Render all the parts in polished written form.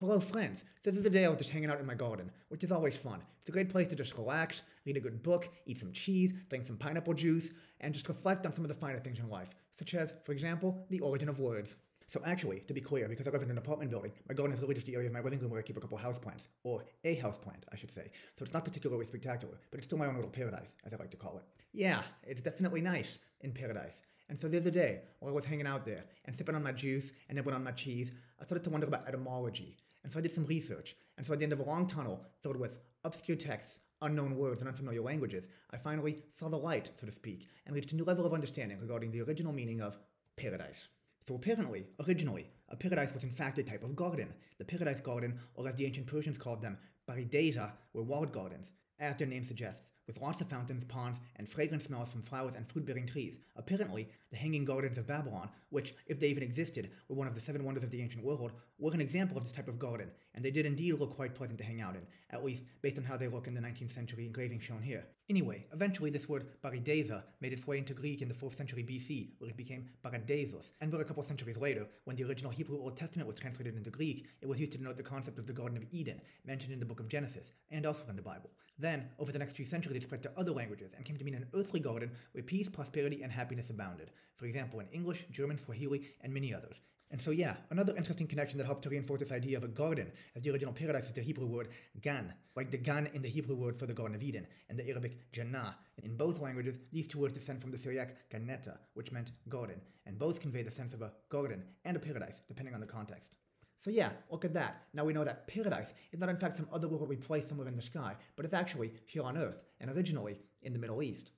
Hello friends, so this is the day I was just hanging out in my garden, which is always fun. It's a great place to just relax, read a good book, eat some cheese, drink some pineapple juice, and just reflect on some of the finer things in life, such as, for example, the origin of words. So actually, to be clear, because I live in an apartment building, my garden is literally just the area of my living room where I keep a couple houseplants, or a houseplant, I should say. So it's not particularly spectacular, but it's still my own little paradise, as I like to call it. Yeah, it's definitely nice in paradise. And so the other day, while I was hanging out there and sipping on my juice and nibbling on my cheese, I started to wonder about etymology. And so I did some research. And so at the end of a long tunnel filled with obscure texts, unknown words, and unfamiliar languages, I finally saw the light, so to speak, and reached a new level of understanding regarding the original meaning of paradise. So apparently, originally, a paradise was in fact a type of garden. The paradise garden, or as the ancient Persians called them, paradisa, were walled gardens, as their name suggests, with lots of fountains, ponds, and fragrant smells from flowers and fruit-bearing trees. Apparently, the Hanging Gardens of Babylon, which, if they even existed, were one of the 7 wonders of the ancient world, were an example of this type of garden, and they did indeed look quite pleasant to hang out in, at least based on how they look in the 19th century engraving shown here. Anyway, eventually this word paradisa made its way into Greek in the 4th century BC, where it became paradisos, and where a couple centuries later, when the original Hebrew Old Testament was translated into Greek, it was used to denote the concept of the Garden of Eden, mentioned in the book of Genesis, and also in the Bible. Then, over the next few centuries, it spread to other languages and came to mean an earthly garden where peace, prosperity, and happiness abounded. For example, in English, German, Swahili, and many others. And so yeah, another interesting connection that helps to reinforce this idea of a garden, as the original paradise is the Hebrew word gan, like the gan in the Hebrew word for the Garden of Eden, and the Arabic jannah. In both languages, these two words descend from the Syriac ganeta, which meant garden, and both convey the sense of a garden and a paradise, depending on the context. So yeah, look at that. Now we know that paradise is not in fact some otherworldly place somewhere in the sky, but it's actually here on Earth, and originally in the Middle East.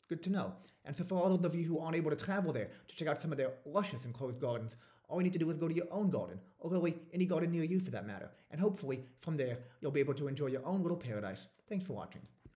Good to know. And so for all those of you who aren't able to travel there to check out some of their luscious enclosed gardens, all you need to do is go to your own garden, or really any garden near you for that matter, and hopefully from there you'll be able to enjoy your own little paradise. Thanks for watching.